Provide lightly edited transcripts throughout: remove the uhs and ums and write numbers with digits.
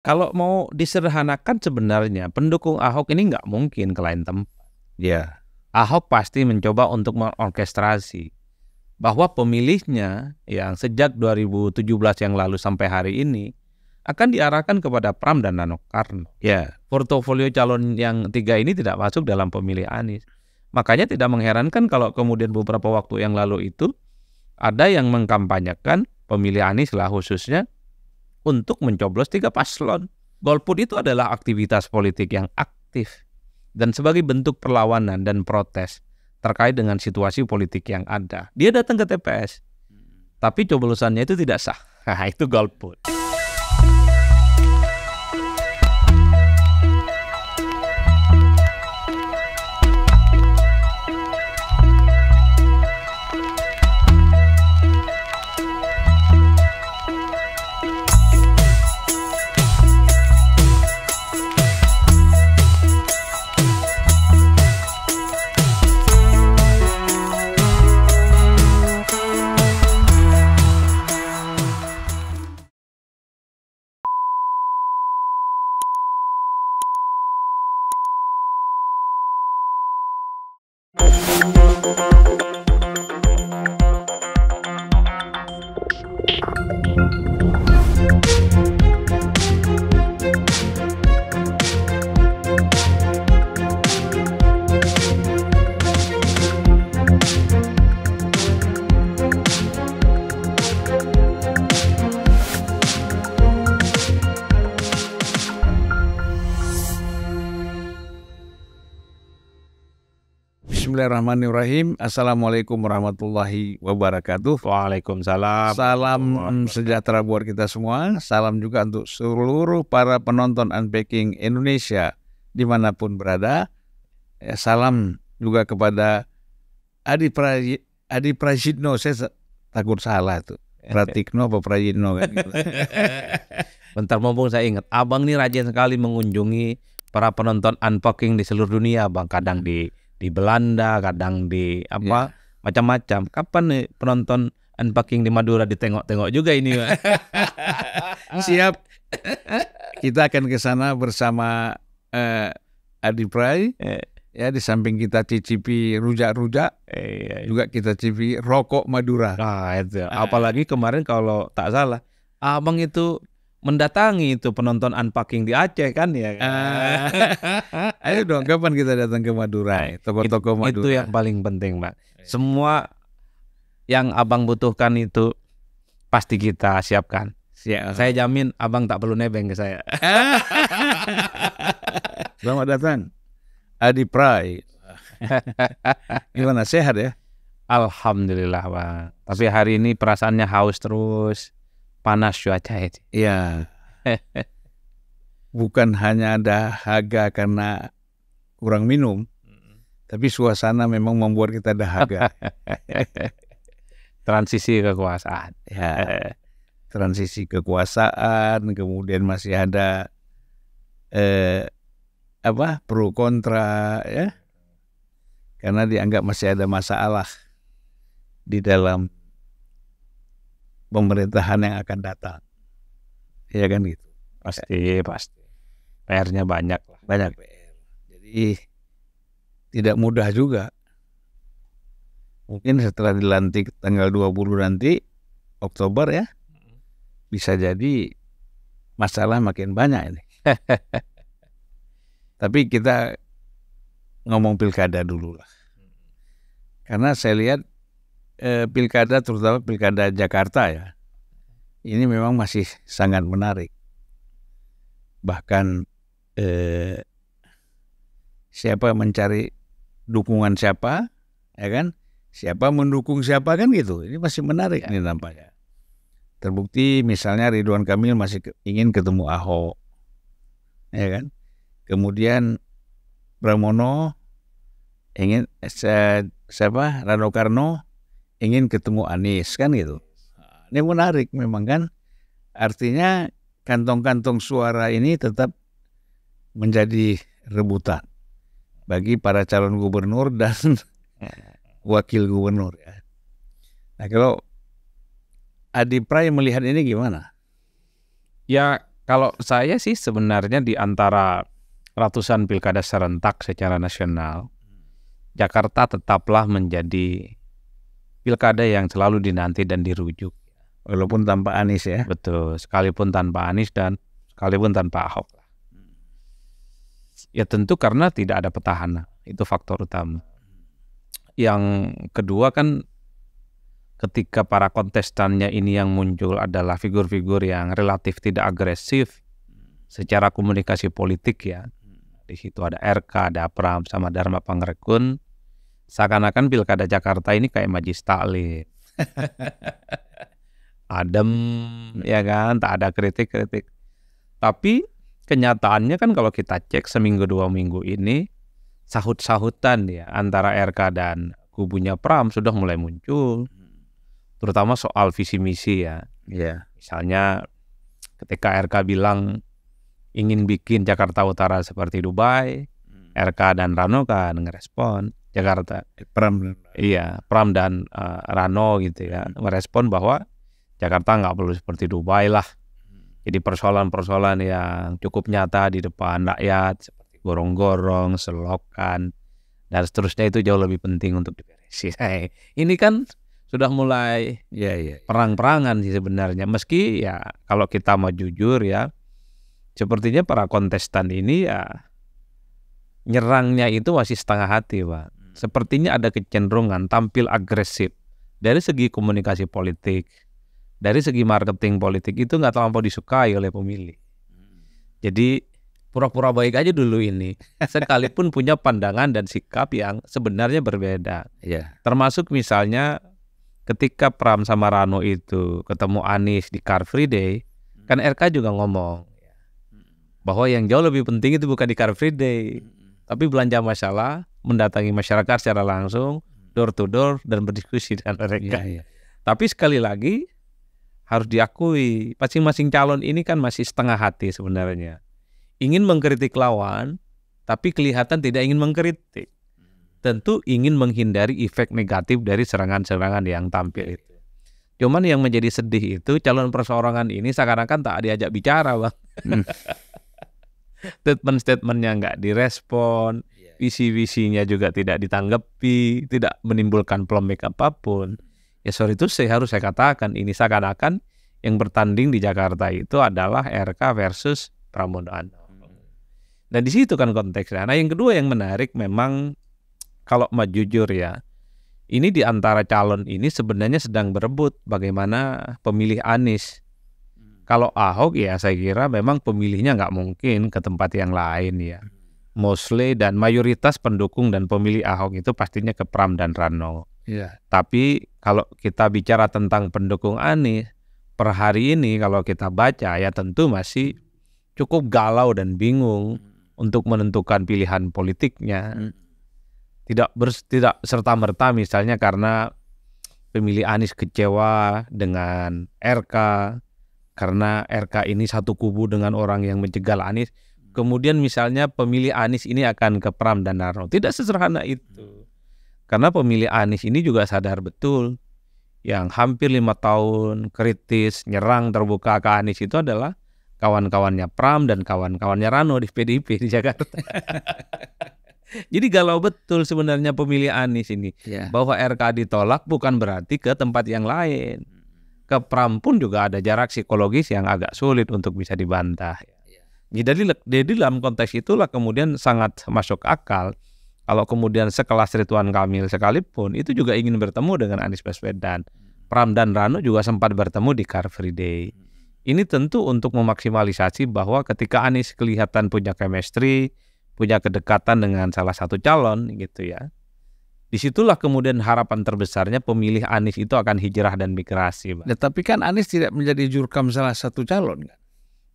Kalau mau disederhanakan sebenarnya pendukung Ahok ini nggak mungkin ke lain tempat. Ya, Ahok pasti mencoba untuk mengorkestrasi bahwa pemilihnya yang sejak 2017 yang lalu sampai hari ini akan diarahkan kepada Pram dan Nano Karno. ya, Portofolio calon yang tiga ini tidak masuk dalam pemilih Anies. Makanya tidak mengherankan kalau kemudian beberapa waktu yang lalu itu ada yang mengkampanyekan pemilih Anies lah khususnya untuk mencoblos 3 paslon. Golput itu adalah aktivitas politik yang aktif dan sebagai bentuk perlawanan dan protes terkait dengan situasi politik yang ada. Dia datang ke TPS, tapi coblosannya itu tidak sah. Itu golput. Bismillahirrahmanirrahim. Assalamualaikum warahmatullahi wabarakatuh. Waalaikumsalam. Salam sejahtera buat kita semua. Salam juga untuk seluruh para penonton Unpacking Indonesia dimanapun berada. Salam juga kepada Adi Prajitno. Saya takut salah tuh. Pratikno apa Prajitno kan? Gitu. Bentar, mumpung saya ingat, abang ini rajin sekali mengunjungi para penonton Unpacking di seluruh dunia, bang. Kadang di Belanda, kadang di macam-macam. Kapan nih penonton Unpacking di Madura ditengok-tengok juga ini, Pak? Siap. Kita akan ke sana bersama Adi Pray. Ya, di samping kita cicipi rujak-rujak, juga kita cicipi rokok Madura. Nah, itu. Apalagi kemarin kalau tak salah, abang itu mendatangi itu penonton Unpacking di Aceh kan ya. Ayo dong, kapan kita datang ke Madura? Toko-toko Madura. Itu yang paling penting, Pak. Semua yang abang butuhkan itu pasti kita siapkan. Saya jamin abang tak perlu nebeng ke saya. Selamat datang, Adi Pray. Gimana, sehat ya? Alhamdulillah, Bang. Tapi hari ini perasaannya haus terus. Panas cuaca itu. Iya. Bukan hanya dahaga karena kurang minum, tapi suasana memang membuat kita dahaga. Transisi kekuasaan. Ya. Transisi kekuasaan, kemudian masih ada pro kontra ya. Karena dianggap masih ada masalah di dalam pemerintahan yang akan datang. Ya kan gitu. Pasti. PR-nya banyak lah. Banyak PR. Jadi tidak mudah juga. Mungkin setelah dilantik tanggal 20 nanti Oktober ya, bisa jadi masalah makin banyak ini. Tapi kita ngomong pilkada dulu lah. Karena saya lihat pilkada, terutama pilkada Jakarta ya, ini memang masih sangat menarik. Bahkan siapa mencari dukungan siapa, ya kan? Siapa mendukung siapa kan gitu. Ini masih menarik nih nampaknya. Terbukti misalnya Ridwan Kamil masih ingin ketemu Ahok, ya kan? Kemudian Pramono ingin Rano Karno ingin ketemu Anies kan gitu. Ini menarik memang kan. Artinya kantong-kantong suara ini tetap menjadi rebutan bagi para calon gubernur dan wakil gubernur ya. Nah, kalau Adi Pray melihat ini gimana? Ya, Kalau saya sih sebenarnya di antara ratusan pilkada serentak secara nasional, Jakarta tetaplah menjadi pilkada yang selalu dinanti dan dirujuk. Walaupun tanpa Anies ya. Betul, sekalipun tanpa Anies dan sekalipun tanpa Ahok. Ya tentu karena tidak ada petahana, itu faktor utama. Yang kedua kan ketika para kontestannya ini yang muncul adalah figur-figur yang relatif tidak agresif secara komunikasi politik ya. Di situ ada RK, ada Pram, sama Dharma Pangrekun. Seakan-akan pilkada Jakarta ini kayak majlis taklim. Adem, ya kan, tak ada kritik-kritik. Tapi kenyataannya kan kalau kita cek seminggu 2 minggu ini, sahut-sahutan ya antara RK dan kubunya Pram sudah mulai muncul. Terutama soal visi misi ya. Misalnya ketika RK bilang ingin bikin Jakarta Utara seperti Dubai, RK dan Rano kan ngerespon Jakarta. Pram dan Rano gitu ya, merespon bahwa Jakarta nggak perlu seperti Dubai lah. Jadi persoalan-persoalan yang cukup nyata di depan rakyat seperti gorong-gorong, selokan, dan seterusnya itu jauh lebih penting untuk diberesin. Ini kan sudah mulai perang-perangan sih sebenarnya. Meski ya kalau kita mau jujur ya, sepertinya para kontestan ini ya nyerangnya itu masih setengah hati, Pak. Sepertinya ada kecenderungan tampil agresif dari segi komunikasi politik, dari segi marketing politik itu nggak terlampau disukai oleh pemilih. Jadi pura-pura baik aja dulu ini, sekalipun punya pandangan dan sikap yang sebenarnya berbeda. Termasuk misalnya ketika Pram sama Rano itu ketemu Anies di Car Free Day, kan RK juga ngomong bahwa yang jauh lebih penting itu bukan di Car Free Day, tapi belanja masalah, mendatangi masyarakat secara langsung, door to door, dan berdiskusi dengan mereka. Tapi sekali lagi harus diakui, masing-masing calon ini kan masih setengah hati sebenarnya. Ingin mengkritik lawan, tapi kelihatan tidak ingin mengkritik. Tentu ingin menghindari efek negatif dari serangan-serangan yang tampil itu. Cuman yang menjadi sedih itu calon perseorangan ini seakan-akan tak diajak bicara, Bang. Statement-statementnya nggak direspon, visi-visinya juga tidak ditanggapi, tidak menimbulkan polemik apapun. Ya sorry itu harus saya katakan, ini seakan-akan yang bertanding di Jakarta itu adalah RK versus Pramono Anung. Dan di situ kan konteksnya. Nah yang kedua yang menarik memang kalau mau jujur ya, ini di antara calon ini sebenarnya sedang berebut bagaimana pemilih Anies. Kalau Ahok ya saya kira memang pemilihnya nggak mungkin ke tempat yang lain ya. Mostly dan mayoritas pendukung dan pemilih Ahok itu pastinya ke Pram dan Rano. Tapi kalau kita bicara tentang pendukung Anies, per hari ini kalau kita baca ya tentu masih cukup galau dan bingung untuk menentukan pilihan politiknya. Tidak serta-merta misalnya karena pemilih Anies kecewa dengan RK, karena RK ini satu kubu dengan orang yang menjegal Anies. Kemudian misalnya pemilih Anies ini akan ke Pram dan Rano. Tidak sesederhana itu. Karena pemilih Anies ini juga sadar betul yang hampir 5 tahun kritis, nyerang terbuka ke Anies itu adalah kawan-kawannya Pram dan kawan-kawannya Rano di PDIP di Jakarta. Jadi galau betul sebenarnya pemilih Anies ini. Bahwa RK ditolak bukan berarti ke tempat yang lain. Ke Pram pun juga ada jarak psikologis yang agak sulit untuk bisa dibantah. Jadi dalam konteks itulah kemudian sangat masuk akal kalau kemudian sekelas Ridwan Kamil sekalipun itu juga ingin bertemu dengan Anies Baswedan. Pram dan Rano juga sempat bertemu di Car Free Day. Ini tentu untuk memaksimalisasi bahwa ketika Anies kelihatan punya chemistry, punya kedekatan dengan salah satu calon gitu ya. Disitulah kemudian harapan terbesarnya pemilih Anies itu akan hijrah dan migrasi. Tapi kan Anies tidak menjadi jurkam salah satu calon kan?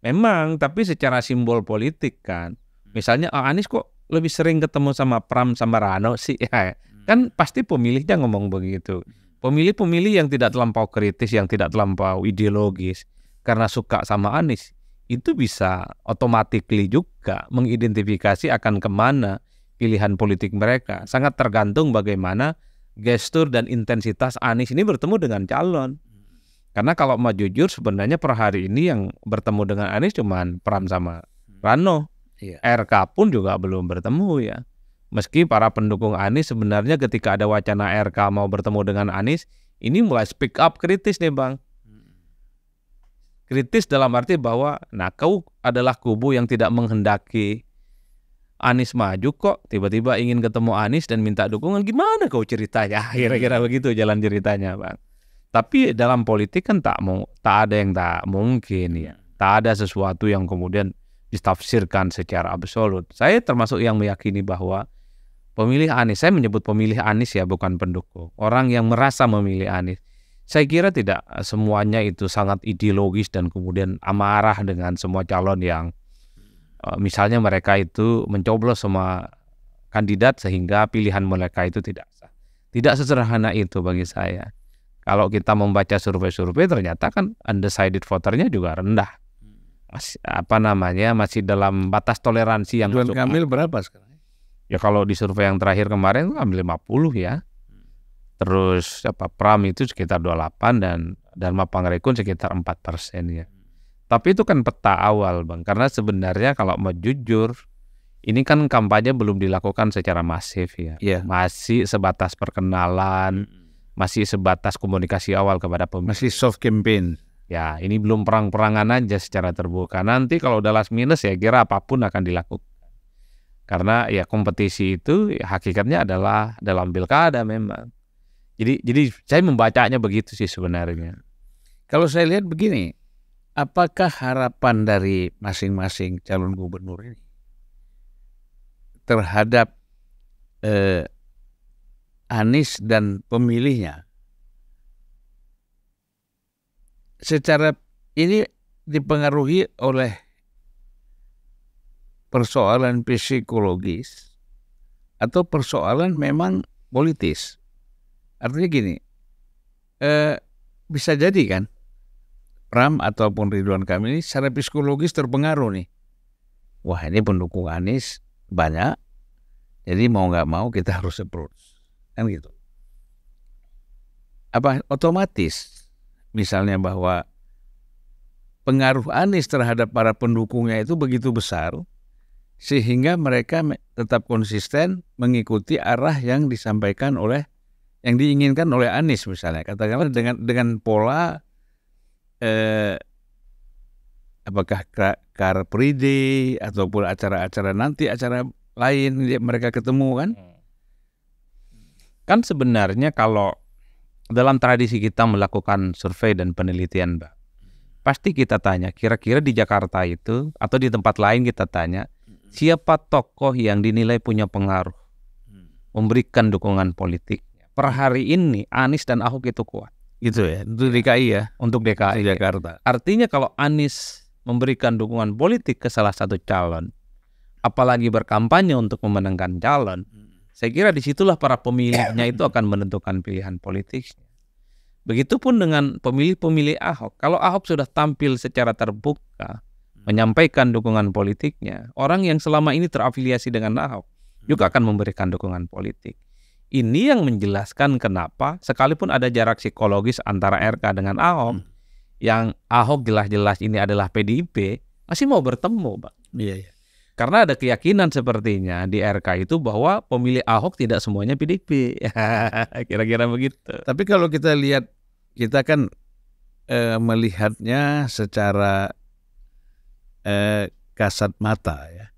Memang, tapi secara simbol politik kan. Misalnya Anies kok lebih sering ketemu sama Pram sama Rano sih ya. Kan pasti pemilihnya ngomong begitu. Pemilih-pemilih yang tidak terlampau kritis, yang tidak terlampau ideologis karena suka sama Anies, itu bisa automatically juga mengidentifikasi akan kemana pilihan politik mereka. Sangat tergantung bagaimana gestur dan intensitas Anies ini bertemu dengan calon. Karena kalau mau jujur sebenarnya per hari ini yang bertemu dengan Anies cuman Pram sama Rano. Iya. RK pun juga belum bertemu ya. Meski para pendukung Anies sebenarnya ketika ada wacana RK mau bertemu dengan Anies, ini mulai speak up kritis nih Bang. Kritis dalam arti bahwa, nah kau adalah kubu yang tidak menghendaki Anies maju kok, tiba-tiba ingin ketemu Anies dan minta dukungan, gimana kau ceritanya? Kira-kira begitu jalan ceritanya Bang. Tapi dalam politik kan tak ada yang tak mungkin ya. Tak ada sesuatu yang kemudian ditafsirkan secara absolut. Saya termasuk yang meyakini bahwa pemilih Anies, saya menyebut pemilih Anies ya, bukan pendukung. Orang yang merasa memilih Anies. Saya kira tidak semuanya itu sangat ideologis dan kemudian amarah dengan semua calon yang misalnya mereka itu mencoblos semua kandidat sehingga pilihan mereka itu tidak sah. Tidak sesederhana itu bagi saya. Kalau kita membaca survei-survei ternyata kan undecided voternya juga rendah. Masih dalam batas toleransi yang Ridwan Kamil berapa sekarang? Ya kalau di survei yang terakhir kemarin ambil 50 ya. Terus Pram itu sekitar 28 dan Dharma Pangrekun sekitar 4% ya. Tapi itu kan peta awal Bang. Karena sebenarnya kalau mau jujur, ini kan kampanye belum dilakukan secara masif ya. Yeah. Masih sebatas perkenalan, masih sebatas komunikasi awal kepada pemilih. Masih soft campaign. Ya, ini belum perang-perangan aja secara terbuka. Nanti kalau udah last minus ya kira apapun akan dilakukan. Karena ya kompetisi itu ya, hakikatnya adalah dalam pilkada memang. Jadi saya membacanya begitu sih sebenarnya. Kalau saya lihat begini, apakah harapan dari masing-masing calon gubernur ini terhadap Anies dan pemilihnya secara ini dipengaruhi oleh persoalan psikologis atau persoalan memang politis? Artinya gini, bisa jadi kan Pram ataupun Ridwan Kamil ini secara psikologis terpengaruh nih. Wah ini pendukung Anies banyak, jadi mau nggak mau kita harus approach, kan gitu. Apa otomatis misalnya bahwa pengaruh Anies terhadap para pendukungnya itu begitu besar sehingga mereka tetap konsisten mengikuti arah yang disampaikan oleh yang diinginkan oleh Anies misalnya, katakanlah dengan pola apakah Car Free Day ataupun acara-acara nanti acara lain mereka ketemu kan? Kan sebenarnya kalau dalam tradisi kita melakukan survei dan penelitian, Mbak, pasti kita tanya kira-kira di Jakarta itu atau di tempat lain kita tanya siapa tokoh yang dinilai punya pengaruh memberikan dukungan politik. Per hari ini Anies dan Ahok itu kuat. Gitu ya, untuk DKI ya. Untuk DKI Jakarta. Artinya kalau Anies memberikan dukungan politik ke salah satu calon, apalagi berkampanye untuk memenangkan calon, saya kira disitulah para pemilihnya itu akan menentukan pilihan politiknya. Begitupun dengan pemilih-pemilih Ahok. Kalau Ahok sudah tampil secara terbuka, menyampaikan dukungan politiknya, orang yang selama ini terafiliasi dengan Ahok juga akan memberikan dukungan politik. Ini yang menjelaskan kenapa sekalipun ada jarak psikologis antara RK dengan Ahok, yang Ahok jelas-jelas ini adalah PDIP, masih mau bertemu, Bang. Iya. Karena ada keyakinan sepertinya di RK itu bahwa pemilih Ahok tidak semuanya PDIP. Kira-kira begitu. Tapi kalau kita lihat, kita kan melihatnya secara kasat mata ya,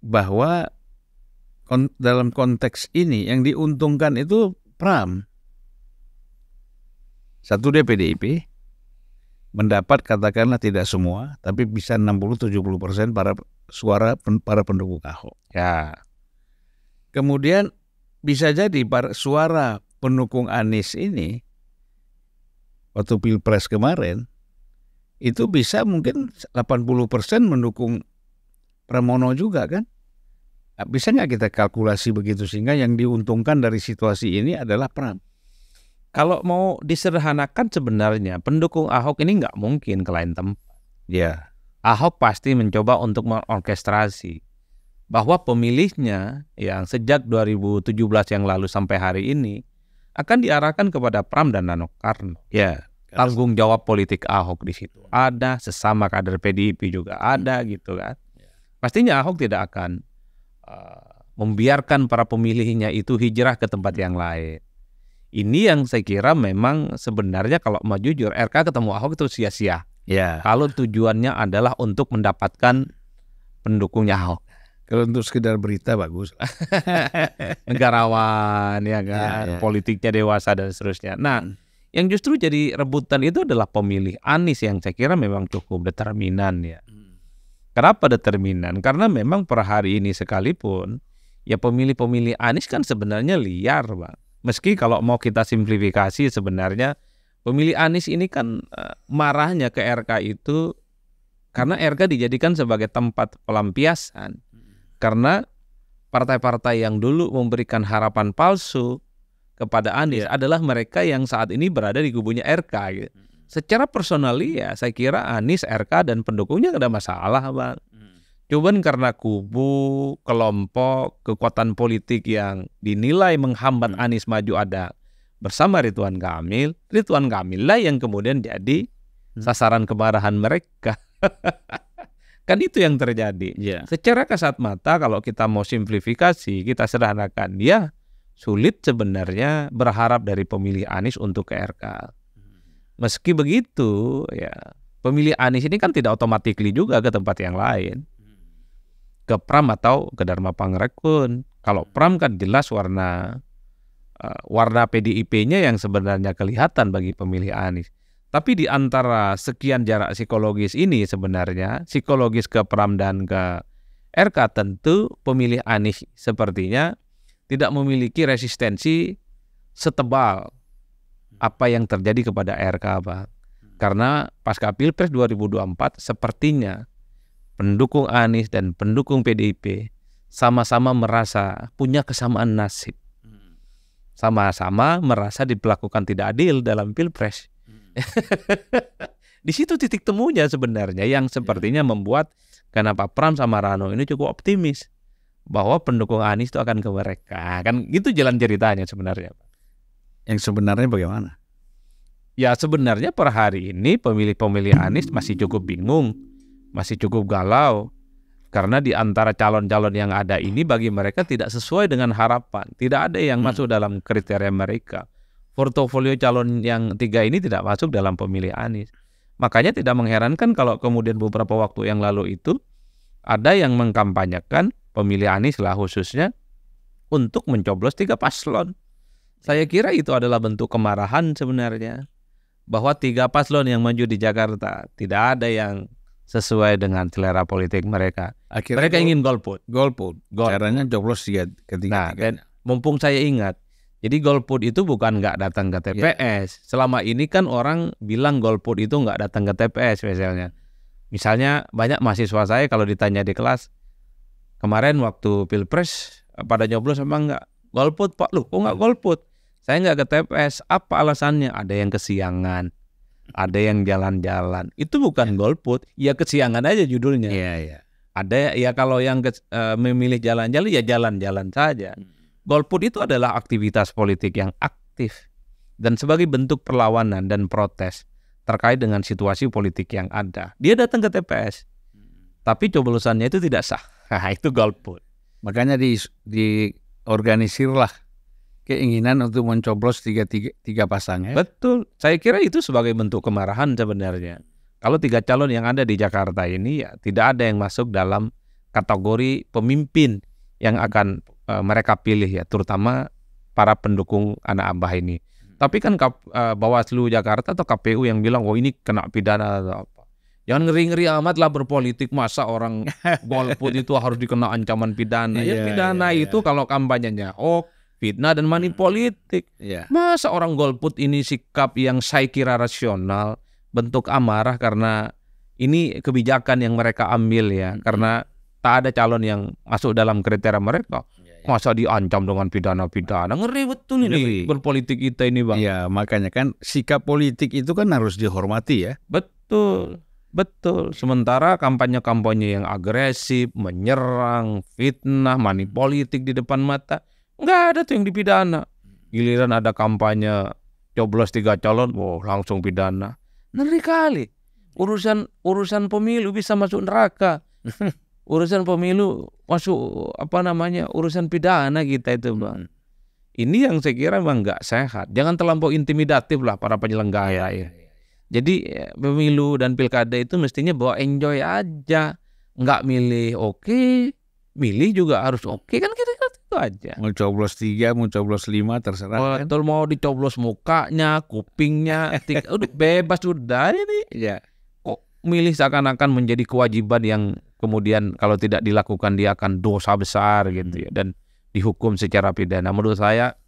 bahwa dalam konteks ini yang diuntungkan itu Pram. Satu dia PDIP, mendapat katakanlah tidak semua, tapi bisa 60-70% suara para pendukung Ahok. Ya. Kemudian bisa jadi suara pendukung Anies ini waktu Pilpres kemarin itu bisa mungkin 80% mendukung Pramono juga kan? Bisa nggak kita kalkulasi begitu sehingga yang diuntungkan dari situasi ini adalah Pram? Kalau mau disederhanakan sebenarnya pendukung Ahok ini nggak mungkin ke lain tempat. Ya. Ahok pasti mencoba untuk mengorkestrasi bahwa pemilihnya yang sejak 2017 yang lalu sampai hari ini akan diarahkan kepada Pram dan Nano Karno. Ya. tanggung jawab politik Ahok di situ ada, sesama kader PDIP juga ada gitu kan. Pastinya Ahok tidak akan membiarkan para pemilihnya itu hijrah ke tempat yang lain. Ini yang saya kira memang sebenarnya kalau mau jujur RK ketemu Ahok itu sia-sia. Ya. Kalau tujuannya adalah untuk mendapatkan pendukungnya Ahok. Kalau untuk sekedar berita bagus. Negarawan ya kan, Ya. politiknya dewasa dan seterusnya. Nah, yang justru jadi rebutan itu adalah pemilih Anies yang saya kira memang cukup determinan ya. Kenapa determinan? Karena memang per hari ini sekalipun ya pemilih-pemilih Anies kan sebenarnya liar, Bang. Meski kalau mau kita simplifikasi sebenarnya pemilih Anies ini kan marahnya ke RK itu karena RK dijadikan sebagai tempat pelampiasan. Karena partai-partai yang dulu memberikan harapan palsu kepada Anies adalah mereka yang saat ini berada di kubunya RK gitu. Secara personali ya saya kira Anies, RK dan pendukungnya nggak ada masalah, Bang. Cuman karena kubu, kelompok, kekuatan politik yang dinilai menghambat Anies maju ada bersama Ridwan Kamil lah yang kemudian jadi sasaran kemarahan mereka. Kan itu yang terjadi. Secara kasat mata kalau kita mau simplifikasi, kita sederhanakan, ya sulit sebenarnya berharap dari pemilih Anies untuk ke RK. Meski begitu, ya pemilih Anies ini kan tidak otomatis juga ke tempat yang lain. Ke Pram atau ke Dharma Pangrekun. Kalau Pram kan jelas warna PDIP-nya yang sebenarnya kelihatan bagi pemilih Anies. Tapi di antara sekian jarak psikologis ini sebenarnya, psikologis ke Pram dan ke RK tentu pemilih Anies sepertinya tidak memiliki resistensi setebal apa yang terjadi kepada RK, Pak. Karena pasca Pilpres 2024 sepertinya pendukung Anies dan pendukung PDIP sama-sama merasa punya kesamaan nasib. Sama-sama merasa diperlakukan tidak adil dalam Pilpres. Di situ titik temunya sebenarnya yang sepertinya membuat kenapa Pram sama Rano ini cukup optimis bahwa pendukung Anies itu akan ke mereka. Kan gitu jalan ceritanya sebenarnya. Yang sebenarnya bagaimana? Ya sebenarnya per hari ini pemilih-pemilih Anies masih cukup bingung, masih cukup galau. Karena di antara calon-calon yang ada ini bagi mereka tidak sesuai dengan harapan. Tidak ada yang masuk dalam kriteria mereka. Portofolio calon yang 3 ini tidak masuk dalam pemilih Anies. Makanya tidak mengherankan kalau kemudian beberapa waktu yang lalu itu ada yang mengkampanyekan pemilih Anies lah khususnya untuk mencoblos 3 paslon. Saya kira itu adalah bentuk kemarahan sebenarnya. Bahwa 3 paslon yang maju di Jakarta tidak ada yang sesuai dengan selera politik mereka. Akhirnya mereka ingin golput. Caranya coblos ketiga. Dan mumpung saya ingat, jadi golput itu bukan nggak datang ke TPS. Selama ini kan orang bilang golput itu nggak datang ke TPS misalnya. Misalnya banyak mahasiswa saya kalau ditanya di kelas, kemarin waktu Pilpres pada nyoblos emang nggak golput Pak? Loh kok nggak golput? Saya nggak ke TPS. Apa alasannya? Ada yang kesiangan, ada yang jalan-jalan. Itu bukan golput, ya kesiangan aja judulnya. Ada ya kalau yang memilih jalan-jalan ya jalan-jalan saja. Golput itu adalah aktivitas politik yang aktif dan sebagai bentuk perlawanan dan protes terkait dengan situasi politik yang ada. Dia datang ke TPS, tapi coblosannya itu tidak sah. Itu golput. Makanya diorganisirlah keinginan untuk mencoblos tiga pasang. Betul. Saya kira itu sebagai bentuk kemarahan sebenarnya. Kalau 3 calon yang ada di Jakarta ini ya tidak ada yang masuk dalam kategori pemimpin yang akan mereka pilih ya, terutama para pendukung anak Abah ini. Tapi kan Bawaslu Jakarta atau KPU yang bilang, oh ini kena pidana atau apa. Jangan ngeri-ngeri amat lah berpolitik, masa orang golput itu harus dikena ancaman pidana. Pidana itu kalau kampanyenya hoax, fitnah dan money politik. Masa orang golput ini sikap yang saya kira rasional, bentuk amarah karena ini kebijakan yang mereka ambil ya, karena tak ada calon yang masuk dalam kriteria mereka. Masa diancam dengan pidana-pidana? Ngeri betul ini berpolitik kita ini, Bang. Ya, makanya kan sikap politik itu kan harus dihormati ya. Betul. Sementara kampanye-kampanye yang agresif, menyerang, fitnah, money politik di depan mata, nggak ada tuh yang dipidana. Giliran ada kampanye coblos 3 calon, langsung pidana. Ngeri kali. Urusan pemilu bisa masuk neraka. Urusan pemilu masuk urusan pidana kita itu, Bang. Ini yang saya kira memang nggak sehat. Jangan terlampau intimidatif lah para penyelenggara ya. Jadi pemilu dan pilkada itu mestinya bawa enjoy aja. Nggak milih oke, milih juga harus oke, kan kira-kira itu aja. Mau coblos 3, mau coblos 5 terserah. Betul, mau dicoblos mukanya, kupingnya, udah bebas udah ini. Ya. Kok milih seakan-akan menjadi kewajiban yang kemudian kalau tidak dilakukan dia akan dosa besar gitu ya, dan dihukum secara pidana. Menurut saya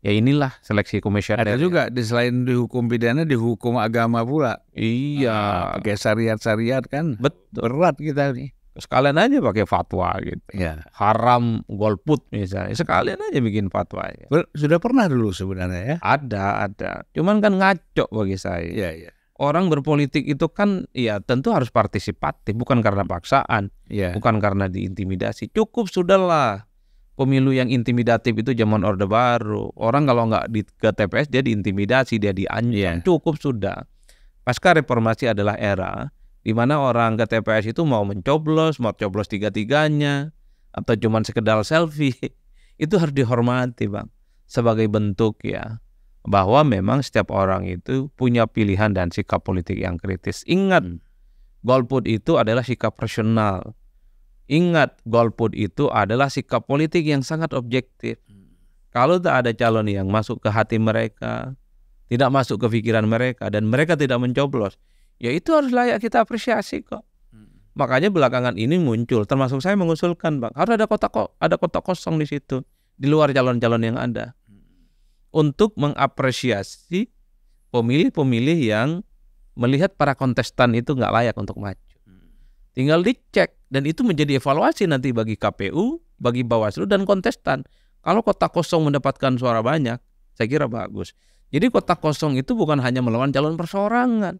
ya inilah seleksi komisioner. Ada juga selain dihukum pidana, dihukum agama pula. Iya, pakai syariat-syariat kan. betul. Berat kita nih. Sekalian aja pakai fatwa gitu. Ya. Haram golput misalnya, sekalian aja bikin fatwa. Sudah pernah dulu sebenarnya ya. Ada. Cuman kan ngaco bagi saya. Iya. Orang berpolitik itu kan ya tentu harus partisipatif, bukan karena paksaan, bukan karena diintimidasi. Cukup sudahlah. Pemilu yang intimidatif itu zaman Orde Baru. Orang kalau nggak ke TPS dia diintimidasi, dia diancam. Cukup sudah. Pasca reformasi adalah era di mana orang ke TPS itu mau mencoblos, mau coblos 3-3-nya, atau cuman sekedar selfie. Itu harus dihormati, Bang. Sebagai bentuk ya bahwa memang setiap orang itu punya pilihan dan sikap politik yang kritis. Ingat, golput itu adalah sikap rasional. Ingat, golput itu adalah sikap politik yang sangat objektif. Kalau tak ada calon yang masuk ke hati mereka, tidak masuk ke pikiran mereka, dan mereka tidak mencoblos, ya itu harus layak kita apresiasi kok. Makanya belakangan ini muncul, termasuk saya mengusulkan, Bang, harus ada kotak kosong di situ, di luar calon-calon yang ada, untuk mengapresiasi pemilih-pemilih yang melihat para kontestan itu nggak layak untuk maju. Tinggal dicek, dan itu menjadi evaluasi nanti bagi KPU, bagi Bawaslu dan kontestan. Kalau kotak kosong mendapatkan suara banyak, saya kira bagus. Jadi kotak kosong itu bukan hanya melawan calon perseorangan.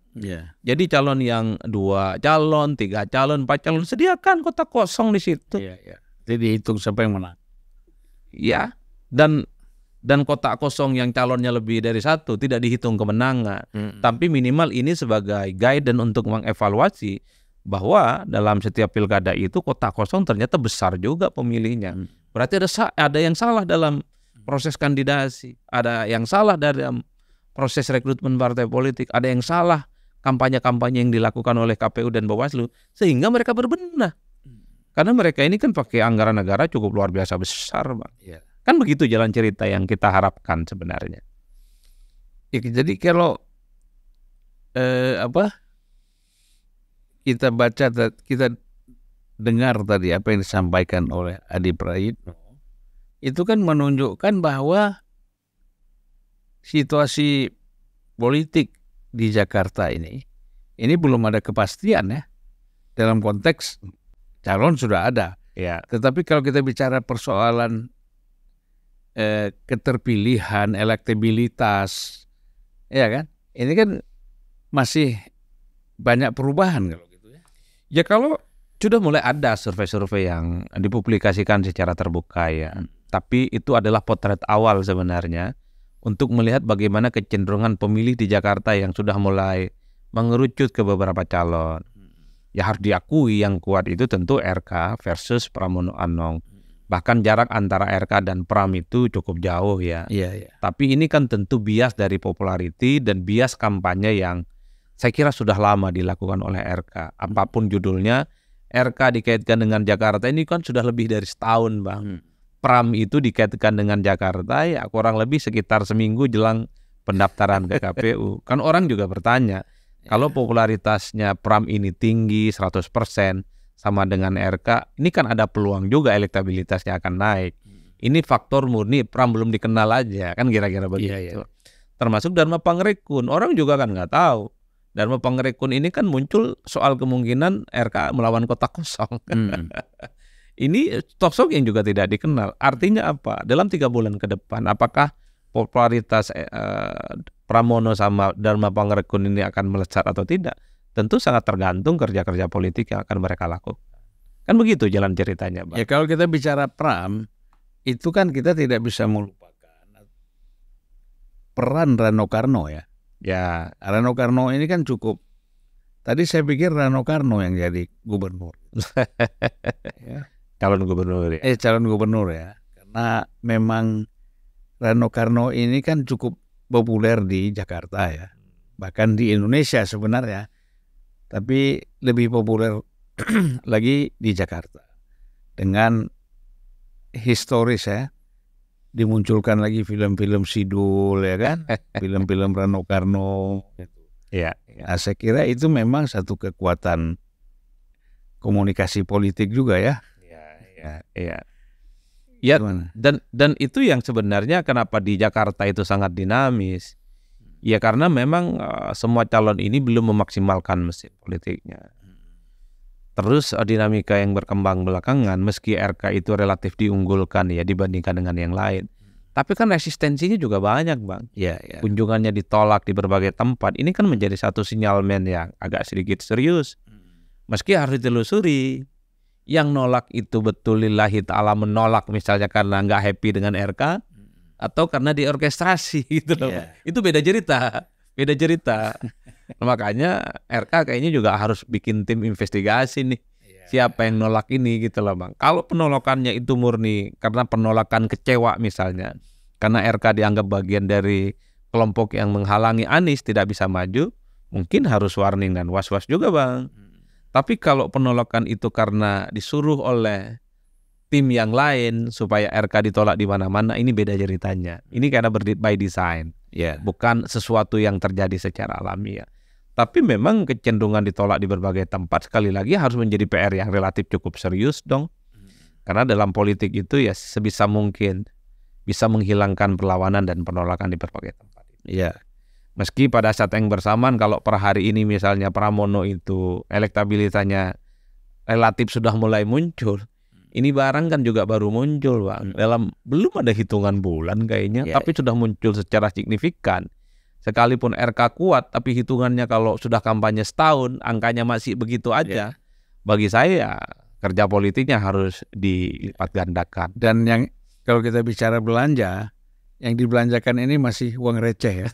Jadi calon yang 2 calon, 3 calon, 4 calon, sediakan kotak kosong di situ. Jadi dihitung siapa yang menang. Ya, dan kotak kosong yang calonnya lebih dari 1 tidak dihitung kemenangan. Tapi minimal ini sebagai guide dan untuk mengevaluasi bahwa dalam setiap pilkada itu kotak kosong ternyata besar juga pemilihnya. Berarti ada yang salah dalam proses kandidasi, ada yang salah dalam proses rekrutmen partai politik, ada yang salah kampanye-kampanye yang dilakukan oleh KPU dan Bawaslu, sehingga mereka berbenah. Karena mereka ini kan pakai anggaran negara cukup luar biasa besar, Bang. Kan begitu jalan cerita yang kita harapkan sebenarnya. Jadi kalau kita baca, kita dengar tadi apa yang disampaikan oleh Adi Prayitno, itu kan menunjukkan bahwa situasi politik di Jakarta ini belum ada kepastian ya. Dalam konteks calon sudah ada, tetapi kalau kita bicara persoalan keterpilihan, elektabilitas, ya kan, ini kan masih banyak perubahan kalau gitu ya. Ya kalau sudah mulai ada survei-survei yang dipublikasikan secara terbuka ya. Tapi itu adalah potret awal sebenarnya untuk melihat bagaimana kecenderungan pemilih di Jakarta yang sudah mulai mengerucut ke beberapa calon. Ya harus diakui yang kuat itu tentu RK versus Pramono Anung. Bahkan jarak antara RK dan Pram itu cukup jauh ya. Tapi ini kan tentu bias dari popularity dan bias kampanye yang saya kira sudah lama dilakukan oleh RK. Apapun judulnya, RK dikaitkan dengan Jakarta ini kan sudah lebih dari setahun, Bang. Pram itu dikaitkan dengan Jakarta ya kurang lebih sekitar seminggu jelang pendaftaran ke KPU. Kan orang juga bertanya, kalau popularitasnya Pram ini tinggi 100% sama dengan RK, ini kan ada peluang juga elektabilitasnya akan naik. Ini faktor murni Pram belum dikenal aja, kan kira-kira begitu. Termasuk Dharma Pangrekun, orang juga kan nggak tahu. Dharma Pangrekun ini kan muncul soal kemungkinan RK melawan kotak kosong. Ini sosok yang juga tidak dikenal. Artinya apa? Dalam 3 bulan ke depan, apakah popularitas Pramono sama Dharma Pangrekun ini akan melesat atau tidak? Tentu sangat tergantung kerja-kerja politik yang akan mereka lakukan. Kan begitu jalan ceritanya, Bang. Ya kalau kita bicara Pram, itu kan kita tidak bisa melupakan peran Rano Karno ya. Ya, Rano Karno ini kan cukup. Tadi saya pikir Rano Karno yang jadi gubernur. Ya. calon gubernur ya. Calon gubernur ya. Karena memang Rano Karno ini kan cukup populer di Jakarta ya. Bahkan di Indonesia sebenarnya. Tapi lebih populer lagi di Jakarta. Dengan historis ya. Dimunculkan lagi film-film Sidul ya kan. Film-film Rano Karno. Iya. Nah, saya kira itu memang satu kekuatan komunikasi politik juga ya. Iya. Ya, Gimana? dan itu yang sebenarnya kenapa di Jakarta itu sangat dinamis. Ya karena memang semua calon ini belum memaksimalkan mesin politiknya. Terus dinamika yang berkembang belakangan, meski RK itu relatif diunggulkan ya dibandingkan dengan yang lain. Tapi kan resistensinya juga banyak, Bang. Ya. Kunjungannya ditolak di berbagai tempat. Ini kan menjadi satu sinyalmen yang agak sedikit serius. Meski harus ditelusuri. Yang nolak itu betul lillahi ta'ala menolak misalnya karena nggak happy dengan RK atau karena diorkestrasi gitu loh. Yeah. Itu beda cerita. Makanya RK kayaknya juga harus bikin tim investigasi nih. Siapa yang nolak ini gitu loh, Bang. Kalau penolakannya itu murni karena penolakan kecewa misalnya. Karena RK dianggap bagian dari kelompok yang menghalangi Anies tidak bisa maju, mungkin harus warning dan was-was juga, Bang. Tapi kalau penolakan itu karena disuruh oleh tim yang lain supaya RK ditolak di mana-mana, ini beda ceritanya. Ini karena by design, bukan sesuatu yang terjadi secara alamiah. Tapi memang kecenderungan ditolak di berbagai tempat sekali lagi harus menjadi PR yang relatif cukup serius dong. Karena dalam politik itu ya sebisa mungkin bisa menghilangkan perlawanan dan penolakan di berbagai tempat. Iya. Meski pada saat yang bersamaan kalau per hari ini misalnya Pramono itu elektabilitasnya relatif sudah mulai muncul, ini barang kan juga baru muncul, Bang. Belum ada hitungan bulan kayaknya, tapi sudah muncul secara signifikan. Sekalipun RK kuat, tapi hitungannya kalau sudah kampanye setahun, angkanya masih begitu aja. Bagi saya kerja politiknya harus dilipat gandakan. Dan yang kalau kita bicara belanja, yang dibelanjakan ini masih uang receh ya.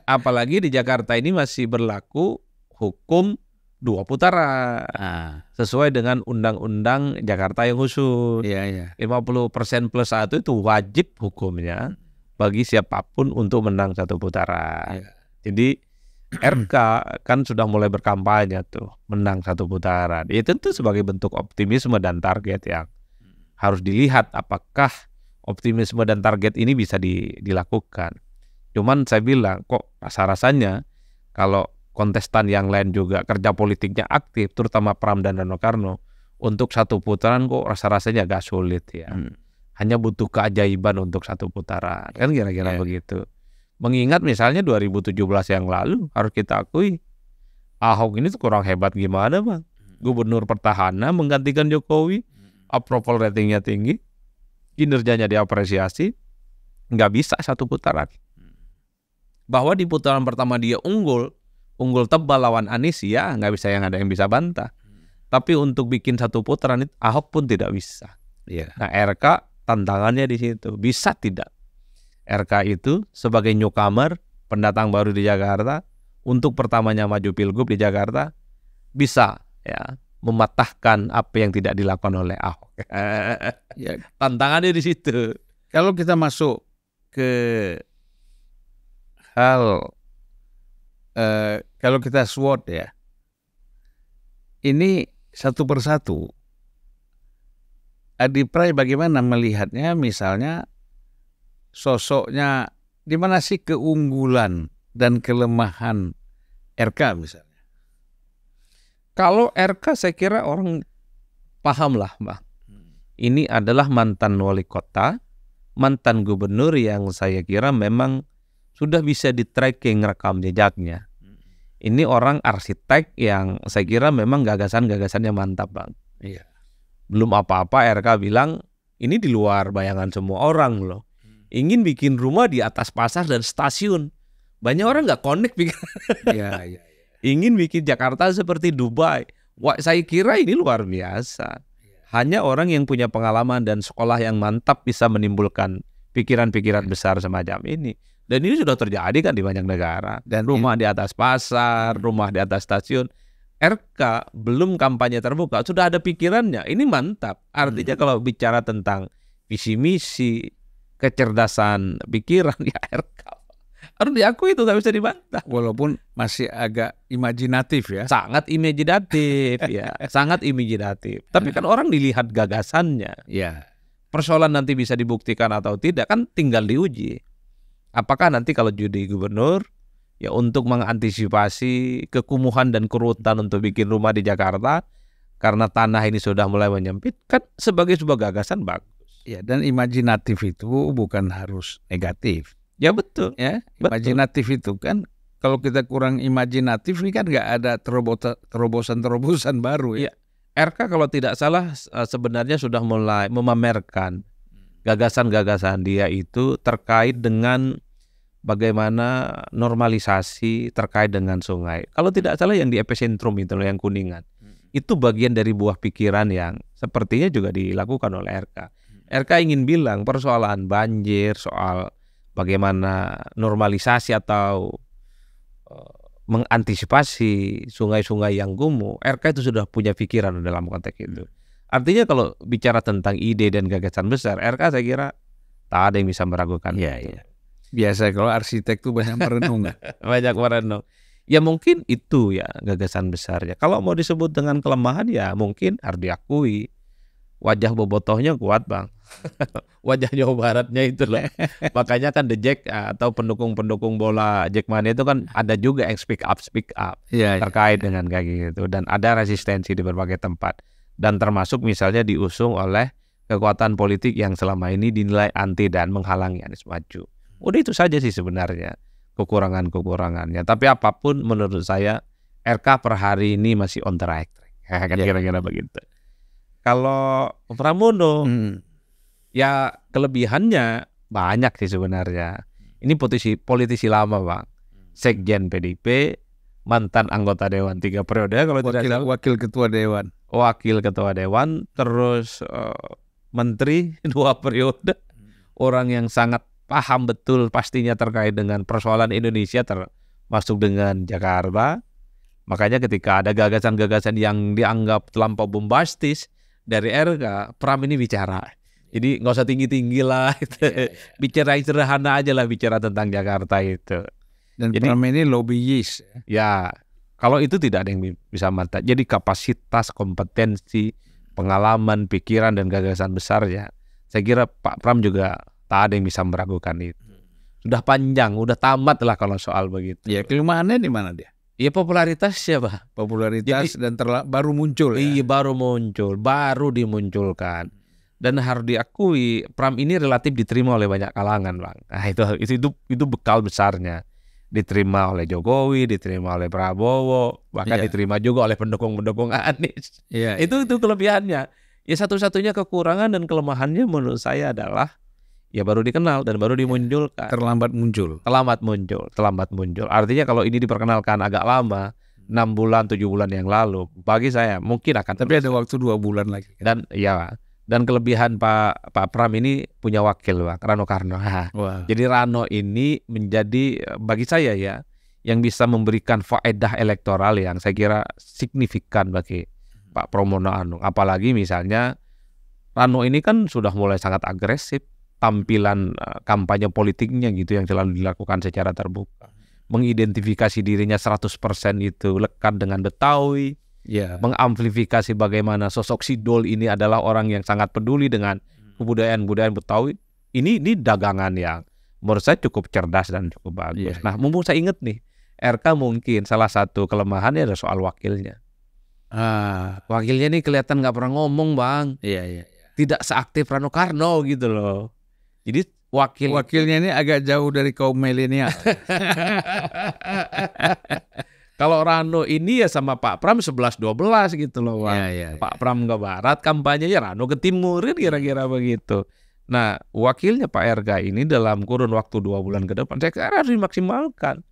Apalagi di Jakarta ini masih berlaku hukum 2 putaran. Sesuai dengan Undang-Undang Jakarta yang khusus. 50% plus 1 itu wajib hukumnya bagi siapapun untuk menang 1 putaran. Jadi RK kan sudah mulai berkampanye tuh menang 1 putaran. Itu tentu sebagai bentuk optimisme dan target yang harus dilihat apakah optimisme dan target ini bisa dilakukan. Cuman saya bilang kok rasa-rasanya kalau kontestan yang lain juga kerja politiknya aktif, terutama Pram dan Rano Karno, untuk 1 putaran kok rasa-rasanya agak sulit ya. Hanya butuh keajaiban untuk 1 putaran, kan kira-kira begitu. Mengingat misalnya 2017 yang lalu harus kita akui Ahok ini tuh kurang hebat gimana, Bang. Gubernur petahana menggantikan Jokowi, approval ratingnya tinggi, kinerjanya diapresiasi, nggak bisa 1 putaran. Bahwa di putaran pertama dia unggul tebal lawan Anies ya nggak bisa yang ada yang bisa bantah. Tapi untuk bikin 1 putaran itu Ahok pun tidak bisa. Nah RK tantangannya di situ, bisa tidak RK itu sebagai newcomer, pendatang baru di Jakarta, untuk pertamanya maju pilgub di Jakarta, bisa ya mematahkan apa yang tidak dilakukan oleh Ahok. Tantangannya di situ. Kalau kita masuk ke hal kalau kita SWOT ya, ini satu persatu. Adi Pray bagaimana melihatnya, misalnya sosoknya, di mana sih keunggulan dan kelemahan RK misalnya? Kalau RK saya kira orang paham lah, Bang. Ini adalah mantan wali kota, mantan gubernur yang saya kira memang sudah bisa di-tracking rekam jejaknya. Ini orang arsitek yang saya kira memang gagasan-gagasannya mantap, Bang. Belum apa-apa RK bilang, ini di luar bayangan semua orang loh. Ingin bikin rumah di atas pasar dan stasiun. Banyak orang nggak connect pikir. Ingin bikin Jakarta seperti Dubai. Wah, saya kira ini luar biasa. Hanya orang yang punya pengalaman dan sekolah yang mantap bisa menimbulkan pikiran-pikiran besar semacam ini. Dan ini sudah terjadi kan di banyak negara. Dan Rumah di atas pasar, rumah di atas stasiun. RK belum kampanye terbuka, sudah ada pikirannya. Ini mantap. Artinya kalau bicara tentang visi misi, kecerdasan pikiran, ya RK harus diakui, itu nggak bisa dibantah. walaupun masih agak imajinatif ya. Sangat imajinatif ya, sangat imajinatif. Tapi kan orang dilihat gagasannya. Ya. Persoalan nanti bisa dibuktikan atau tidak kan tinggal diuji. Apakah nanti kalau jadi gubernur ya untuk mengantisipasi kekumuhan dan kerutan untuk bikin rumah di Jakarta karena tanah ini sudah mulai menyempit, kan sebagai sebuah gagasan bagus. Ya, dan imajinatif itu bukan harus negatif. Ya betul. Ya, Betul. imajinatif itu kan, kalau kita kurang imajinatif ini kan nggak ada terobosan-terobosan baru ya. RK kalau tidak salah sebenarnya sudah mulai memamerkan gagasan-gagasan dia itu terkait dengan bagaimana normalisasi terkait dengan sungai. Kalau tidak salah yang di epicentrum itu yang Kuningan. Itu bagian dari buah pikiran yang sepertinya juga dilakukan oleh RK. RK ingin bilang persoalan banjir, soal bagaimana normalisasi atau mengantisipasi sungai-sungai yang kumuh, RK itu sudah punya pikiran dalam konteks itu. Artinya kalau bicara tentang ide dan gagasan besar, RK saya kira tak ada yang bisa meragukan. Iya, iya. Biasa kalau arsitek tuh banyak merenung. Banyak merenung. Ya mungkin itu ya gagasan besarnya. Kalau mau disebut dengan kelemahan ya mungkin harus diakui. Wajah bobotohnya kuat, Bang. Wajah Jawa Baratnya itu loh. Makanya kan The Jack atau pendukung-pendukung bola Jackmania itu kan ada juga yang speak up Ya, terkait dengan kayak gitu. Dan ada resistensi di berbagai tempat. Dan termasuk misalnya diusung oleh kekuatan politik yang selama ini dinilai anti dan menghalangi Anies maju. Udah itu saja sih sebenarnya kekurangan-kekurangannya. Tapi apapun menurut saya RK per hari ini masih on the right track. Kan kira-kira begitu. Kalau Pramono ya kelebihannya banyak sih sebenarnya. Ini politisi lama, Bang. Sekjen PDIP, mantan anggota Dewan 3 periode kalau tidak salah. wakil ketua dewan. Wakil ketua Dewan, terus menteri 2 periode. Orang yang sangat paham betul pastinya terkait dengan persoalan Indonesia termasuk dengan Jakarta. Makanya ketika ada gagasan-gagasan yang dianggap terlampau bombastis dari RK, Pram ini bicara. Jadi nggak usah tinggi-tinggi lah. Gitu. Bicara sederhana aja lah bicara tentang Jakarta itu. Dan Jadi, Pram ini lobbyis. Ya, kalau itu tidak ada yang bisa mantap. Jadi kapasitas, kompetensi, pengalaman, pikiran dan gagasan besar ya. Saya kira Pak Pram juga tak ada yang bisa meragukan itu. Sudah panjang, udah tamat lah kalau soal begitu. Ya, kelemahannya di mana dia? Ya popularitasnya, Pak. Popularitas. Jadi, dan baru muncul ya? Iya, baru muncul, baru dimunculkan. Dan harus diakui Pram ini relatif diterima oleh banyak kalangan, Bang. Nah, itu bekal besarnya. Diterima oleh Jokowi, diterima oleh Prabowo, bahkan diterima juga oleh pendukung-pendukung Anies. Itu kelebihannya. Ya satu-satunya kekurangan dan kelemahannya menurut saya adalah ya baru dikenal dan baru dimunculkan. Terlambat muncul. Artinya kalau ini diperkenalkan agak lama, 6 bulan, 7 bulan yang lalu, bagi saya mungkin akan. Tapi ada waktu 2 bulan lagi. Kan? Dan kelebihan Pak Pram ini punya wakil, Bang, Rano Karno. Jadi Rano ini menjadi bagi saya ya yang bisa memberikan faedah elektoral yang saya kira signifikan bagi Pak Pramono Anung. Apalagi misalnya Rano ini kan sudah mulai sangat agresif tampilan kampanye politiknya gitu yang selalu dilakukan secara terbuka. Mengidentifikasi dirinya 100% itu lekat dengan Betawi. Mengamplifikasi bagaimana sosok Sidol ini adalah orang yang sangat peduli dengan kebudayaan Betawi. Ini dagangan yang menurut saya cukup cerdas dan cukup bagus. Nah, mumpung saya ingat nih, RK mungkin salah satu kelemahannya adalah soal wakilnya. Wakilnya nih kelihatan nggak pernah ngomong, Bang. Tidak seaktif Rano Karno gitu loh. Jadi wakilnya ini agak jauh dari kaum milenial. Kalau Rano ini ya sama Pak Pram 11-12 gitu loh, Bang. Pak Pram ke barat, kampanyenya Rano ke timurin kira-kira begitu. Nah, wakilnya Pak RK ini dalam kurun waktu 2 bulan ke depan saya kira harus dimaksimalkan.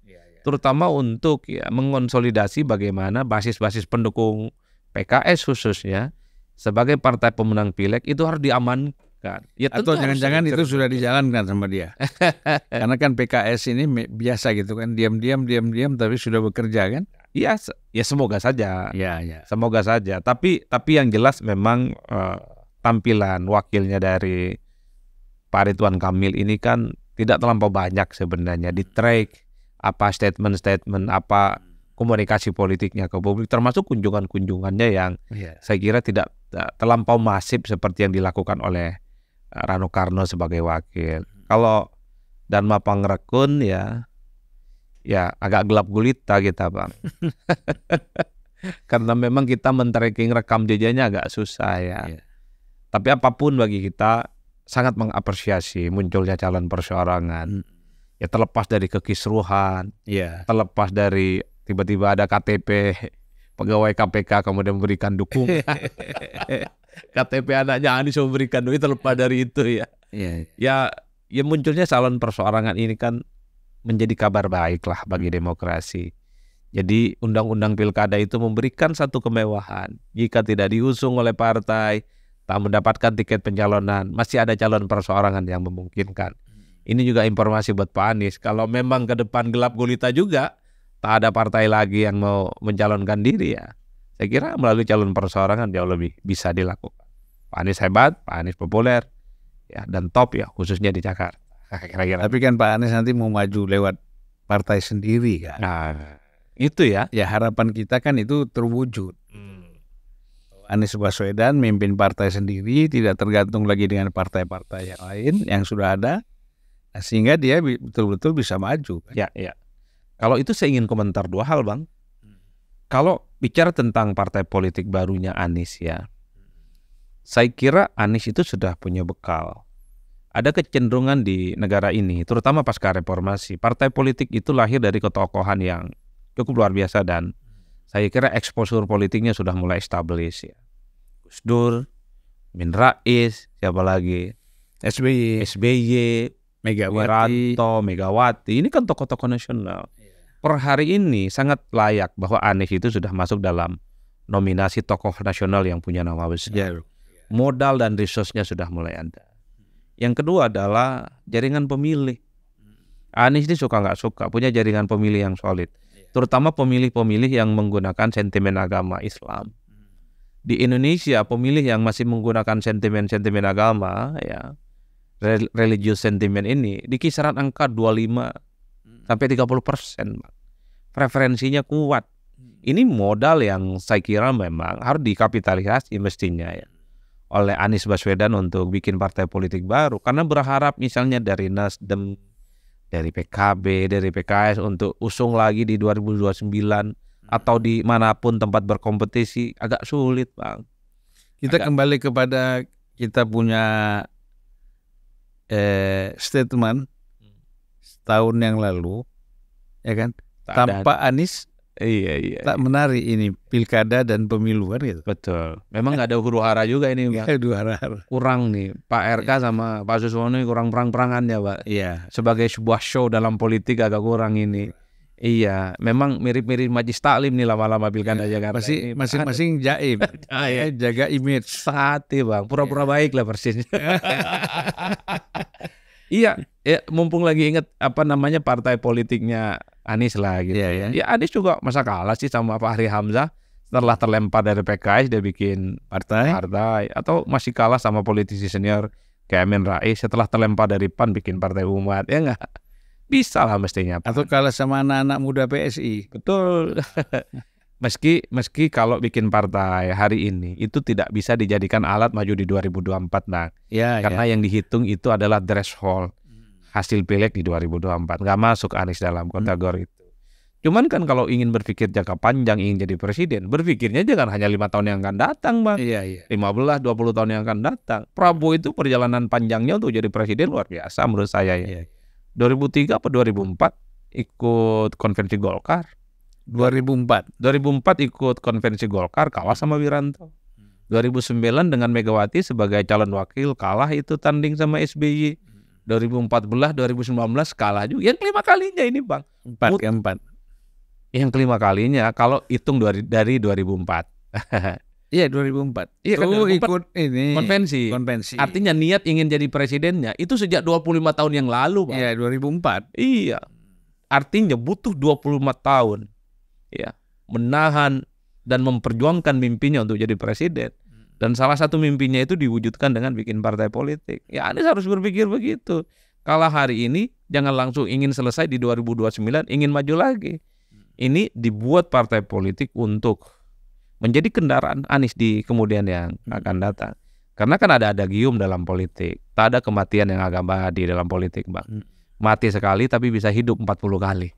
Terutama untuk ya mengonsolidasi bagaimana basis-basis pendukung PKS khususnya sebagai partai pemenang pileg itu harus diamankan dilakukan. Ya, tentu Atau harus jangan-jangan itu sering-sering. sudah dijalankan sama dia. Karena kan PKS ini biasa gitu kan, diam-diam tapi sudah bekerja kan? Ya, ya semoga saja. Ya, ya. Semoga saja. Tapi yang jelas memang tampilan wakilnya dari Pak Ridwan Kamil ini kan tidak terlampau banyak sebenarnya di track apa statement-statement, apa komunikasi politiknya ke publik, termasuk kunjungan-kunjungannya yang saya kira tidak terlampau masif seperti yang dilakukan oleh Rano Karno sebagai wakil. Kalau Dharma Pangrekun ya agak gelap gulita kita, Bang. Karena memang kita men-tracking rekam jejaknya agak susah ya. Tapi apapun bagi kita sangat mengapresiasi munculnya calon perseorangan. Ya terlepas dari kekisruhan, terlepas dari tiba-tiba ada KTP pegawai KPK kemudian memberikan dukungan. KTP anaknya Anies memberikan duit, terlepas dari itu ya. Ya munculnya calon perseorangan ini kan menjadi kabar baik lah bagi demokrasi. Jadi undang-undang pilkada itu memberikan satu kemewahan. Jika tidak diusung oleh partai, tak mendapatkan tiket pencalonan, masih ada calon perseorangan yang memungkinkan. Ini juga informasi buat Pak Anies. Kalau memang ke depan gelap gulita juga, tak ada partai lagi yang mau mencalonkan diri ya, saya kira melalui calon perseorangan jauh lebih bisa dilakukan. Pak Anies hebat, Pak Anies populer, ya dan top ya khususnya di Jakarta. Kira-kira. Tapi kan Pak Anies nanti mau maju lewat partai sendiri kan. Nah, itu ya. Ya harapan kita kan itu terwujud. Anies Baswedan memimpin partai sendiri, tidak tergantung lagi dengan partai-partai yang lain yang sudah ada, sehingga dia betul-betul bisa maju. Ya. Kalau itu saya ingin komentar dua hal, Bang. Kalau bicara tentang partai politik barunya Anies ya, saya kira Anies itu sudah punya bekal. Ada kecenderungan di negara ini, terutama pasca reformasi, partai politik itu lahir dari ketokohan yang cukup luar biasa dan saya kira eksposur politiknya sudah mulai established ya. Gus Dur, Amin Rais, siapa lagi? SBY, Wiranto, Megawati. Ini kan tokoh-tokoh nasional. Per hari ini sangat layak bahwa Anies itu sudah masuk dalam nominasi tokoh nasional yang punya nama besar. Modal dan resource-nya sudah mulai ada. Yang kedua adalah jaringan pemilih. Anies ini suka nggak suka punya jaringan pemilih yang solid. Terutama pemilih-pemilih yang menggunakan sentimen agama Islam. Di Indonesia, pemilih yang masih menggunakan sentimen-sentimen agama, ya, religious sentiment ini, di kisaran angka 25 sampai 30%. Preferensinya kuat. Ini modal yang saya kira memang harus dikapitalisasi mestinya ya oleh Anies Baswedan untuk bikin partai politik baru. Karena berharap misalnya dari Nasdem, dari PKB, dari PKS untuk usung lagi di 2029 atau di manapun tempat berkompetisi agak sulit, Bang. Kita kembali kepada kita punya statement setahun yang lalu, ya kan? Tanpa Anies, tak menarik ini pilkada dan pemilu kan gitu. Betul. Memang nggak ada huru-hara juga ini, Bang. Kurang nih Pak RK sama Pak Suswono kurang perang-perangan ya, Pak. Iya. Sebagai sebuah show dalam politik agak kurang ini. Iya, memang mirip-mirip Majlis Taklim nih lama-lama pilkada Jakarta. Masing-masing jaim, jaga image. Sehati, Bang. Pura-pura baik lah persisnya. Iya, mumpung lagi ingat partai politiknya Anies lah gitu. Ya Anies juga masa kalah sih sama Fahri Hamzah. Setelah terlempar dari PKS dia bikin partai. Atau masih kalah sama politisi senior kayak Amin Rais setelah terlempar dari PAN bikin Partai Umat. Ya enggak? Bisa lah mestinya. Atau kalah sama anak-anak muda PSI. Betul. Meski kalau bikin partai hari ini itu tidak bisa dijadikan alat maju di 2024 karena yang dihitung itu adalah threshold hasil pileg di 2024, nggak masuk Anies dalam kategori itu. Cuman kan kalau ingin berpikir jangka panjang, ingin jadi presiden, berpikirnya jangan hanya 5 tahun yang akan datang, Bang. 15-20 tahun yang akan datang. Prabowo itu perjalanan panjangnya untuk jadi presiden luar biasa menurut saya ya. 2003 atau 2004 ikut konvensi Golkar. 2004 ikut konvensi Golkar, kalah sama Wiranto. 2009 dengan Megawati sebagai calon wakil, kalah itu tanding sama SBY. 2014, 2019 kalah juga. Yang kelima kalinya ini, Bang. Yang kelima kalinya kalau hitung dari 2004. Iya 2004. Iya kan, Itu 2004 ikut ini konvensi. Artinya niat ingin jadi presidennya itu sejak 25 tahun yang lalu, Pak. Iya 2004. Iya. Artinya butuh 25 tahun. Ya, menahan dan memperjuangkan mimpinya untuk jadi presiden. Dan salah satu mimpinya itu diwujudkan dengan bikin partai politik. Ya Anies harus berpikir begitu. Kalau hari ini jangan langsung ingin selesai di 2029, ingin maju lagi. Ini dibuat partai politik untuk menjadi kendaraan Anies di kemudian yang akan datang. Karena kan ada adagium dalam politik. Tak ada kematian yang agak abadi dalam politik, Bang. Mati sekali tapi bisa hidup 40 kali.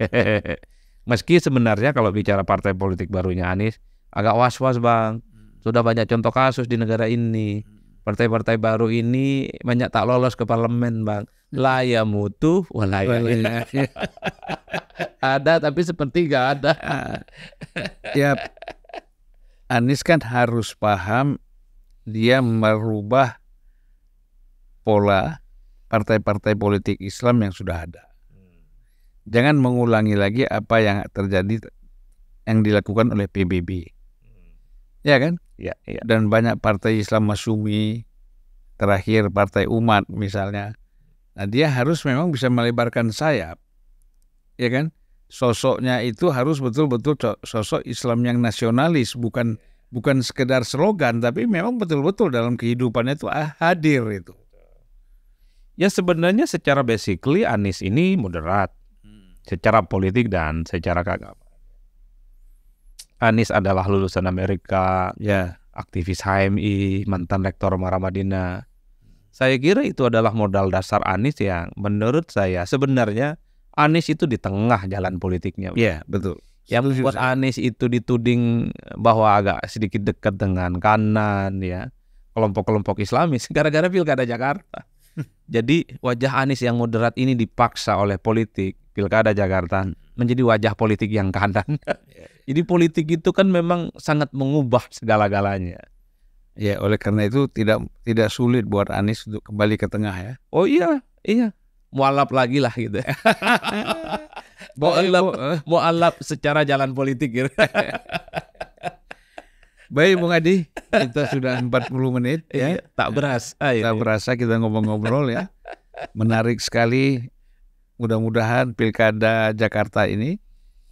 Meski sebenarnya kalau bicara partai politik barunya Anies agak was-was, Bang. Sudah banyak contoh kasus di negara ini. Partai-partai baru ini banyak tak lolos ke parlemen, Bang. Laya mutu, walaya. Ada tapi seperti gak ada. Ya, Anies kan harus paham dia merubah pola partai-partai politik Islam yang sudah ada. Jangan mengulangi lagi apa yang terjadi yang dilakukan oleh PBB. Ya kan? Ya. Dan banyak partai Islam Masyumi, terakhir Partai Umat misalnya. Nah, dia harus memang bisa melebarkan sayap. Ya kan? Sosoknya itu harus betul-betul sosok Islam yang nasionalis, bukan sekedar slogan, tapi memang betul-betul dalam kehidupannya itu hadir itu. Ya sebenarnya secara basically Anies ini moderat. Secara politik dan secara keagamaan. Anies adalah lulusan Amerika, Ya, aktivis HMI, mantan rektor Maramadina. Saya kira itu adalah modal dasar Anies yang menurut saya sebenarnya Anies itu di tengah jalan politiknya. ya betul. Yang buat Anies itu dituding bahwa agak sedikit dekat dengan kanan, ya, kelompok-kelompok Islamis gara-gara Pilkada Jakarta. Jadi wajah Anies yang moderat ini dipaksa oleh politik Pilkada Jakarta menjadi wajah politik yang kanan. Jadi politik itu kan memang sangat mengubah segala-galanya. Ya, oleh karena itu tidak sulit buat Anies untuk kembali ke tengah ya. Oh iya. Mualaf lagi lah gitu. Mualaf secara jalan politik gitu. Baik Bung Adi, kita sudah 40 menit ya. Tak berasa. Tak berasa kita ngobrol-ngobrol ya. Menarik sekali. Mudah-mudahan Pilkada Jakarta ini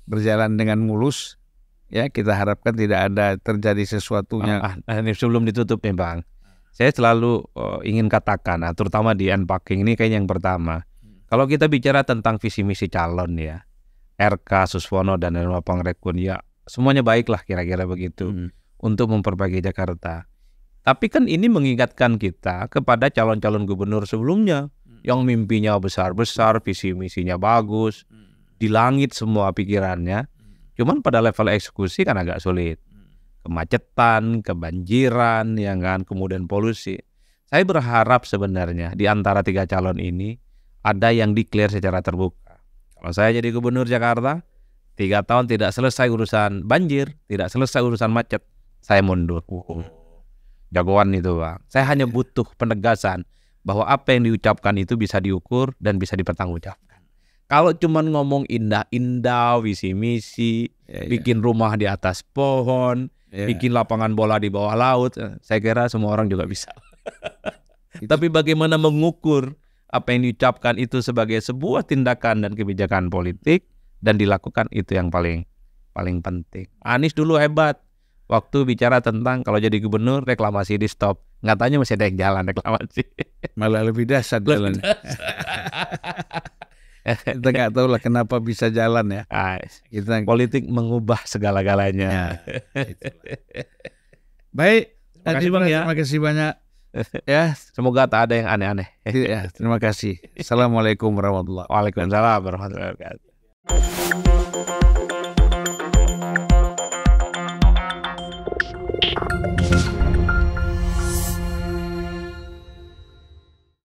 berjalan dengan mulus. Ya, kita harapkan tidak ada terjadi sesuatu yang ini sebelum ditutup nih Bang. Saya selalu ingin katakan, terutama di unpacking ini kayaknya yang pertama. Kalau kita bicara tentang visi misi calon ya, RK, Suswono dan Dharma Pangrekun ya, semuanya baiklah kira-kira begitu untuk memperbaiki Jakarta. Tapi kan ini mengingatkan kita kepada calon-calon gubernur sebelumnya yang mimpinya besar-besar, visi misinya bagus, di langit semua pikirannya. Cuman pada level eksekusi kan agak sulit. Kemacetan, kebanjiran, ya kan, kemudian polusi. Saya berharap sebenarnya di antara 3 calon ini ada yang declare secara terbuka. Kalau saya jadi gubernur Jakarta, 3 tahun tidak selesai urusan banjir, tidak selesai urusan macet, saya mundur. Jagoan itu Bang. Saya hanya butuh penegasan bahwa apa yang diucapkan itu bisa diukur dan bisa dipertanggungjawabkan. Kalau cuma ngomong indah-indah, visi misi, bikin rumah di atas pohon, bikin lapangan bola di bawah laut, saya kira semua orang juga bisa. Tapi bagaimana mengukur apa yang diucapkan itu sebagai sebuah tindakan dan kebijakan politik dan dilakukan, itu yang paling penting. Anies dulu hebat waktu bicara tentang kalau jadi gubernur reklamasi di stop, nyatanya masih ada yang jalan reklamasi. Malah lebih dahsyat jalan. Kita nggak tahu lah kenapa bisa jalan ya. Kita politik mengubah segala-galanya. Baik, terima kasih Bang ya. Terima kasih banyak. Ya, semoga tak ada yang aneh-aneh. Ya, terima kasih. Assalamualaikum warahmatullahi wabarakatuh. Waalaikumsalam warahmatullahi wabarakatuh.